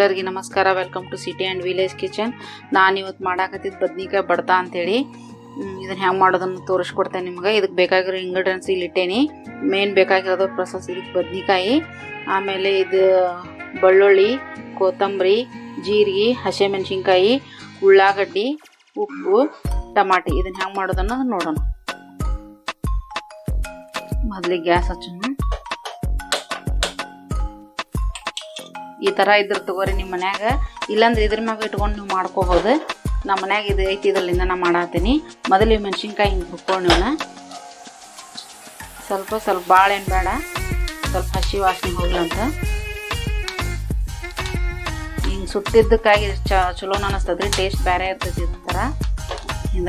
ಎಲ್ಲರಿಗೂ ನಮಸ್ಕಾರ. Welcome to city and village kitchen. ನಾನು ಇವತ್ತು ಮಾಡಾಕತ್ತಿದ್ದು ಬದ್ನಿಕಾಯಿ ಬಡ್ತಾ ಅಂತೇಳಿ. ಇದನ್ನು ಹೆಂಗೆ ಮಾಡೋದನ್ನು ತೋರಿಸ್ಕೊಡ್ತೇನೆ ನಿಮ್ಗೆ. ಇದಕ್ಕೆ ಬೇಕಾಗಿರೋ ಇಂಗ್ರೀಡಿಯೆಂಟ್ಸ್ ಇಲ್ಲಿ ಇಟ್ಟೇನಿ. ಮೇನ್ ಬೇಕಾಗಿರೋದು ಪ್ರೊಸೆಸ್ ಇದಕ್ಕೆ ಬದ್ನಿಕಾಯಿ, ಆಮೇಲೆ ಇದು ಬೆಳ್ಳುಳ್ಳಿ, ಕೊತ್ತಂಬರಿ, ಜೀರಿಗೆ, ಹಸಿಮೆಣಸಿನ್ಕಾಯಿ, ಉಳ್ಳಾಗಡ್ಡಿ, ಉಪ್ಪು, ಟಮಾಟಿ. ಇದನ್ನು ಹೆಂಗೆ ಮಾಡೋದನ್ನು ನೋಡೋಣ. ಮೊದಲಿಗೆ ಗ್ಯಾಸ್ ಹಚ್ಚೋಣ. ಈ ಥರ ಇದ್ರೆ ತಗೋರಿ ನಿಮ್ಮ ಮನ್ಯಾಗ, ಇಲ್ಲಾಂದ್ರೆ ಇದ್ರ ಮ್ಯಾಗ ಇಟ್ಕೊಂಡು ನೀವು ಮಾಡ್ಕೋಬೋದು. ನಮ್ಮ ಮನ್ಯಾಗ ಇದು ಐತಿ, ಇದರಿಂದ ನಾನು ಮಾಡತ್ತೀನಿ. ಮೊದಲು ಮೆಣಸಿನ್ಕಾಯಿ ಹಿಂಗೆ ಹುರ್ಕೊಂಡು ಇವನ್ನ ಸ್ವಲ್ಪ ಭಾಳ ಏನು ಬೇಡ, ಸ್ವಲ್ಪ ಹಸಿ ವಾಸನೆ ಹೋಗ್ಲಂತ. ಹಿಂಗೆ ಸುಟ್ಟಿದ್ದಕ್ಕಾಗಿ ಚಲೋ ಅನ್ನಿಸ್ತದ್ರಿ, ಟೇಸ್ಟ್ ಬೇರೆ ಇರ್ತೈತಿ. ಇದೊಂಥರ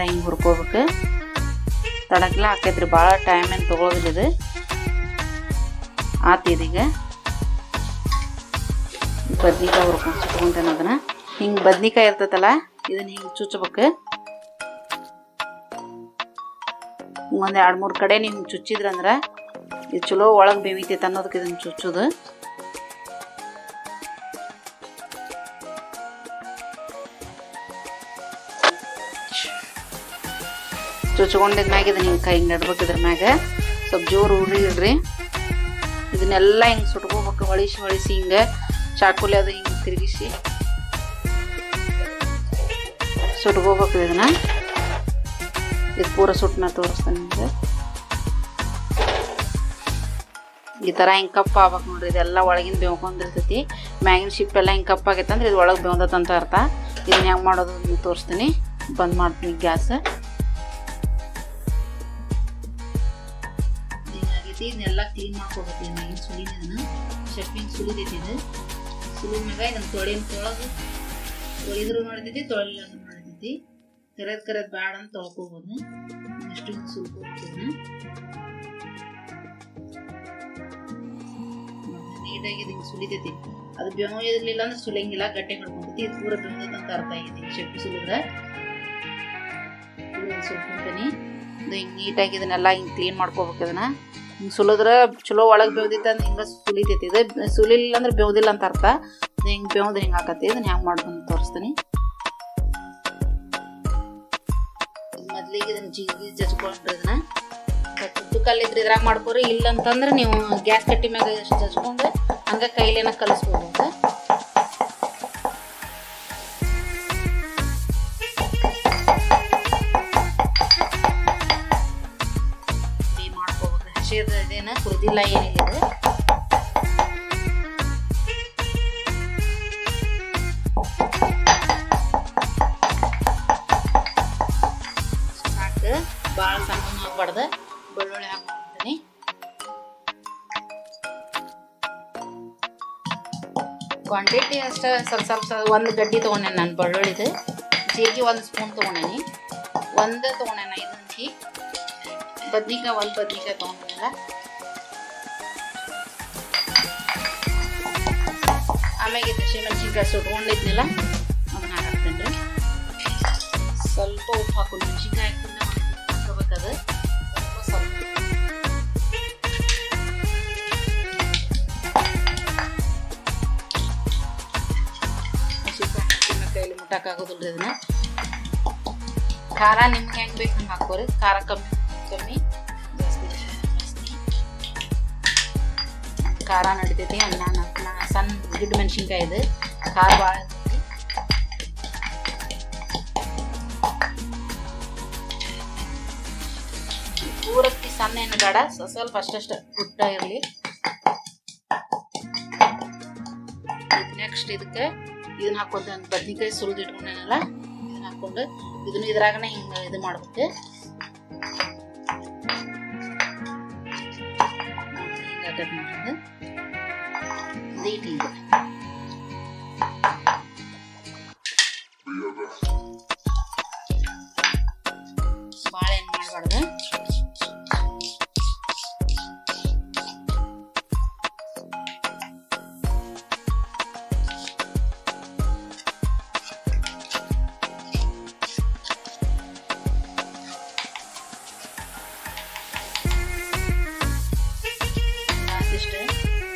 ಹಿಂಗೆ ಹುರ್ಕೋಬೇಕು. ತಡಕ್ಲ ಹಾಕೈತ್ರಿ, ಭಾಳ ಟೈಮ್ ಏನು ತೊಗೊಳೋದಿಲ್ಲ. ಇದು ಆತಿದೀಗ ಬದ್ನಿಕಾಯಿ ಹುರ್ಕೊಂಡು ಸುಟ್ಕೊಂತೇನೆ. ಅದನ್ನು ಹಿಂಗೆ ಬದ್ನಿಕಾಯಿ ಇರ್ತೈತಲ್ಲ, ಇದನ್ನ ಹಿಂಗೆ ಚುಚ್ಚಬೇಕು. ಒಂದು 2-3 ಕಡೆ ನೀವು ಚುಚ್ಚಿದ್ರಂದ್ರೆ ಇದು ಚಲೋ ಒಳಗೆ ಬೇವಿತೈತೆ ಅನ್ನೋದಕ್ಕೆ ಇದನ್ನು ಚುಚ್ಚೋದು. ಚುಚ್ಕೊಂಡಿದ್ಮ್ಯಾಗ ಇದನ್ನ ಹಿಂಗೆ ಕೈ ಹಿಂಗೆ ನಡ್ಬೇಕು. ಇದ್ರ ಮ್ಯಾಗ ಸ್ವಲ್ಪ ಜೋರು ಉರಿ ಇಡ್ರಿ. ಇದನ್ನೆಲ್ಲ ಹಿಂಗೆ ಸುಟ್ಕೋಬೇಕು, ಹೊಳಿಸಿ ಹಿಂಗೆ ಚಾಕುಲಿ ಅದು ಹಿಂಗೆ ತಿರುಗಿಸಿ ಸುಟ್ಕೋಬೇಕು. ಇದನ್ನ ಇದು ಪೂರ ಸುಟ್ಟನ ತೋರಿಸ್ತಾನೆ ನಿಮಗೆ. ಈ ಥರ ಹಿಂಗೆ ಕಪ್ಪ ಆಗ್ಬೇಕು ನೋಡ್ರಿ. ಇದೆಲ್ಲ ಒಳಗಿನ ಬೇವ್ಕೊಂಡಿರ್ತೈತಿ. ಮ್ಯಾಗಿನ ಶಿಪ್ ಎಲ್ಲ ಹಿಂಗೆ ಕಪ್ಪ ಆಗೈತೆ ಅಂದ್ರೆ ಇದು ಒಳಗೆ ಬೇವಂದತ್ತಂತ ಅರ್ಥ. ಇದನ್ನ ಹೆಂಗೆ ಮಾಡೋದು ನೀವು ತೋರಿಸ್ತೀನಿ. ಬಂದ್ ಮಾಡ್ತೀನಿ ಗ್ಯಾಸ್. ಹಿಂಗಾಗೈತಿ. ಇದನ್ನೆಲ್ಲ ಕ್ಲೀನ್ ಮಾಡ್ಕೋಬೇಕು. ಮ್ಯಾಗಿನ ಸುಲಿನ ಇದನ್ನು ಶೆಫಿಂಗ್ ಸುಲಿದೈತಿ. ಇದು ಸುಲಿದ ಮ್ಯಾಗ ಇದನ್ನು ತೊಳೆದು ತೊಳೆದ್ರು ಮಾಡಿದೈತಿ, ತೊಳೆಲ್ಲ ಮಾಡಿದೈತಿ. ಕರೆದ್ ಬೇಡ ಅಂತ ತೊಳ್ಕೊಬೋದು. ಎಷ್ಟು ಸುಲ್ಕೋಬೇಕು. ನೀಟಾಗಿ ಹಿಂಗೆ ಸುಲಿತೈತಿ. ಅದು ಬೆವದಿರ್ಲಿಲ್ಲ ಅಂದ್ರೆ ಸುಲಿಂಗಿಲ್ಲ, ಗಟ್ಟೆ ಹಿಡ್ಕೊಂತೈತಿ. ಇದು ಪೂರ ಬೆವದಂತ ಅರ್ಥ ಆಗೈತಿ. ಶೆಪ್ಪಿ ಸುಲಿದ್ರೆ ಸುಲ್ಕೊಂತೀನಿ. ಇದು ಹಿಂಗೆ ನೀಟಾಗಿ ಇದನ್ನೆಲ್ಲ ಹಿಂಗೆ ಕ್ಲೀನ್ ಮಾಡ್ಕೋಬೇಕು. ಇದನ್ನ ಹಿಂಗೆ ಸುಲಿದ್ರೆ ಚಲೋ ಒಳಗೆ ಬೆವ್ದಿತ್ತ ಅಂದ್ರೆ ಹಿಂಗೆ ಸುಲಿತೈತಿ. ಇದು ಸುಲಿಲ್ಲ ಅಂದ್ರೆ ಬೆವ್ದಿಲ್ಲ ಅಂತ ಅರ್ಥ. ಹಿಂಗೆ ಬೆವ್ದು ಹಿಂಗೆ ಹಾಕತ್ತಿ. ಇದನ್ನ ಹೆಂಗೆ ಮಾಡ್ಕೊಂಡು ತೋರಿಸ್ತೀನಿ. ಮೊದಲಿಗೆ ಇದನ್ನ ಜೀರಿಗೆ ಜಜ್ಕೊಂಡ್ರಿ. ಇದನ್ನ ತುತ್ತು ಕಲ್ಲಿದ್ರೆ ಇದ್ರಾಗ ಮಾಡ್ಕೋರಿ. ಇಲ್ಲ ಅಂತಂದ್ರೆ ನೀವು ಗ್ಯಾಸ್ ಕಟ್ಟಿ ಮ್ಯಾಗ ಎಷ್ಟು ಜಜ್ಕೊಂಡ್ರೆ ಹಂಗೆ ಕೈಲೇನ ಕಲಿಸ್ಬೋದು ಅಂತ. ಮಾಡ್ಕೋಬೇಕು. ಹಸಿದ ಇದೇನ ಕುದಿಲ್ಲ, ಏನಿಲ್ಲ. ಇದು ಭಾಳ ಸಣ್ಣ ಹಾಕ್ಬಾರ್ದು. ಬೆಳ್ಳುಳ್ಳಿ ಹಾಕ್ಬಿಡ್ತೀನಿ. ಕ್ವಾಂಟಿಟಿ ಅಷ್ಟೇ ಸ್ವಲ್ಪ ಒಂದು ಗಡ್ಡಿ ತೊಗೊಂಡೇನೆ ನಾನು ಬೆಳ್ಳುಳ್ಳಿದು. ಜೀರಿಗೆ 1 ಸ್ಪೂನ್ ತೊಗೊಂಡೇನಿ. ಒಂದೇ ತೊಗೊಂಡೇನ. ಇದಕ್ಕೆ ಬದ್ನಿಕಾಯಿ 1 ಬದ್ನಿಕಾಯಿ ತೊಗೊಂಡಿಲ್ಲ. ಆಮ್ಯಾಗ ಹಸಿಮೆಣಸಿನ್ಕಾಯಿ ಸುಟ್ಕೊಂಡಿದ್ನಲ್ಲ ಅದನ್ನ ಹಾಕ್ತೇನೆ ರೀ. ಸ್ವಲ್ಪ ಉಪ್ಪು ಹಾಕೊಂಡು ಮೆಣಸಿನ್ಕಾಯಿ ಹಾಕೋಬೇಕದು. ಸ್ವಲ್ಪ ಹಸಿಮೆಣಸಿನ್ಕಾಯಿ ಕೈಲಿ ಮುಟ್ಟಕ್ಕಾಗೋದಿಲ್ಲ. ಇದನ್ನ ಖಾರ ನಿಮ್ಗೆ ಹೆಂಗೆ ಬೇಕು ಹಂಗೆ ಹಾಕೋರಿ. ಖಾರ ಕಮ್ಮಿ ಜಾಸ್ತಿ ಖಾರ ನಡಿತೈತಿ. ಸಣ್ಣ ಗಿಡ್ಡ ಮೆಣಸಿನ್ಕಾಯಿ ಇದು ಖಾರ ಭಾಳ ಇರ್ತೈತಿ. ಪೂರಕ್ಕೆ ಸಣ್ಣ ಏನು ಬೇಡ, ಸ್ವಲ್ಪ ಅಷ್ಟಷ್ಟು ಪುಟ್ಟ ಇರಲಿ. ನೆಕ್ಸ್ಟ್ ಇದಕ್ಕೆ ಇದನ್ನ ಹಾಕೋದು. ಬದ್ನಿಕಾಯಿ ಸುಲಿದು ಇಟ್ಕೊಂಡೇನಲ್ಲ ಇದನ್ನ ಹಾಕೊಂಡು ಇದನ್ನು ಇದ್ರಾಗನ ಹಿಂಗೆ ಇದು ಮಾಡ್ಬೇಕು. ಹಿಂಗಾಗತ್ತೆ ನೋಡ್ರಿ. ನೀಟ್ ಇದೆ. ಭಾಳ ಏನು ಮಾಡಬಾರ್ದು.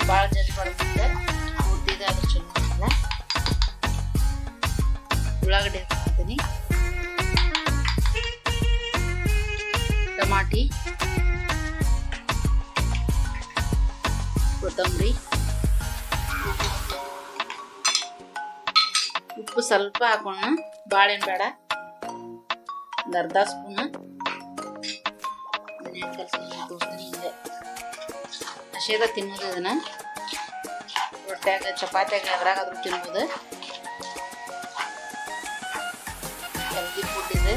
ಭಾಳ ಜಜ್ಬಾರ್ದು. ಉಳ್ಳಾಗಡ್ಡಿ ಹಾಕ್ತೀನಿ, ಟಮಾಟಿ, ಕೊತ್ತಂಬರಿ, ಉಪ್ಪು ಸ್ವಲ್ಪ ಹಾಕೋಣ, ಬಾಳೆಹಣ್ಣು ಬೇಡ, ಒಂದು ಅರ್ಧ ಸ್ಪೂನ್ ತೋರಿಸ್ತೀನಿ. ಹಿಂಗೆ ಹಸಿದ ತಿನ್ನೋದು, ಇದನ್ನ ರೊಟ್ಯಾಗ ಚಪಾತಿಯಾಗ ಅದ್ರಾಗಾದ್ರೂ ತಿನ್ಬೋದು. ಹೆಲ್ದಿ ಫುಡ್ ಇದೆ.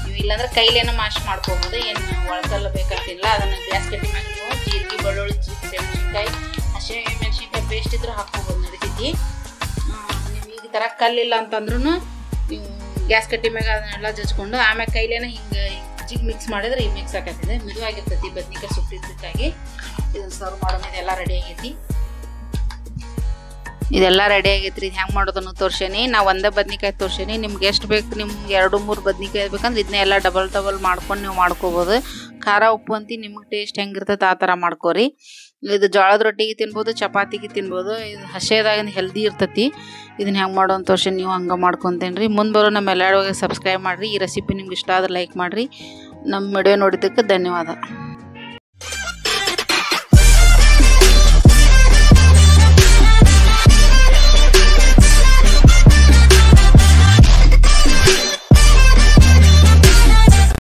ನೀವು ಇಲ್ಲಾಂದ್ರೆ ಕೈಲೇನೋ ಮಾಶ್ ಮಾಡ್ಕೋಬೋದು, ಏನು ಒಳಕಲ್ಲ ಬೇಕಂತಿಲ್ಲ. ಅದನ್ನ ಗ್ಯಾಸ್ ಕಟ್ಟಿ ಮ್ಯಾಗ ನೀವು ಜೀರಿಗೆ, ಬೆಳ್ಳುಳ್ಳಿ, ಮೆಣಸಿನ್ಕಾಯಿ, ಹಸಿ ಮೆಣಸಿನ್ಕಾಯಿ ಪೇಸ್ಟ್ ಇದ್ರೆ ಹಾಕ್ಕೋಬೋದು, ನಡೀತೈತಿ. ನೀವು ಈ ಥರ ಕಲ್ಲಿಲ್ಲ ಅಂತಂದ್ರೂ ನೀವು ಗ್ಯಾಸ್ ಕಟ್ಟಿ ಮ್ಯಾಗ ಅದನ್ನೆಲ್ಲ ಜಜ್ಕೊಂಡು ಆಮ್ಯಾಗ ಕೈಲೇನ ಹಿಂಗೆ ಜಿಗ್ ಮಿಕ್ಸ್ ಮಾಡಿದ್ರೆ ಈ ಮಿಕ್ಸ್ ಆಕೈತಿದೆ, ಮಿದುವಾಗಿರ್ತೈತಿ ಬದ್ನಿಕಾಯಿ ಸುಟ್ಟಿದ್ದಕ್ಕಾಗಿ. ಇದನ್ನು ಸರ್ವ್ ಮಾಡೋಣ. ಇದೆಲ್ಲ ರೆಡಿ ಆಗೈತಿ, ಇದೆಲ್ಲ ರೆಡಿ ಆಗೈತ್ರಿ. ಇದು ಹೆಂಗೆ ಮಾಡೋದನ್ನು ತೋರ್ಸೇನಿ. ನಾವು ಒಂದೇ ಬದ್ನಿಕಾಯಿ ತೋರ್ಸೇನಿ. ನಿಮ್ಗೆ ಎಷ್ಟು ಬೇಕು, ನಿಮ್ಗೆ 2-3 ಬದ್ನಿಕಾಯಿ ಬೇಕಂದ್ರೆ ಇದನ್ನ ಎಲ್ಲ ಡಬಲ್ ಮಾಡ್ಕೊಂಡು ನೀವು ಮಾಡ್ಕೋಬೋದು. ಖಾರ ಉಪ್ಪು ಅಂತಿ ನಿಮ್ಗೆ ಟೇಸ್ಟ್ ಹೆಂಗಿರ್ತೈತೆ ಆ ಥರ ಮಾಡ್ಕೋರಿ. ಇದು ಜೋಳದ ರೊಟ್ಟಿಗೆ ತಿನ್ಬೋದು, ಚಪಾತಿಗೆ ತಿನ್ಬೋದು. ಇದು ಹಸಿದಾಗಿಂದ ಹೆಲ್ದಿ ಇರ್ತೈತಿ. ಇದನ್ನ ಹೆಂಗೆ ಮಾಡೋ ಅಂತ ತೋರ್ಸಿ ನೀವು ಹಂಗೆ ಮಾಡ್ಕೊತೇನೆ ರೀ. ಮುಂದೆ ಬರೋ ನಮ್ಮ ಎಲ್ಲರಿಗೆ ಸಬ್ಸ್ಕ್ರೈಬ್ ಮಾಡಿರಿ. ಈ ರೆಸಿಪಿ ನಿಮ್ಗೆ ಇಷ್ಟ ಆದ್ರೆ ಲೈಕ್ ಮಾಡಿರಿ. ನಮ್ಮ ವಿಡಿಯೋ ನೋಡಿದ್ದಕ್ಕೆ ಧನ್ಯವಾದ.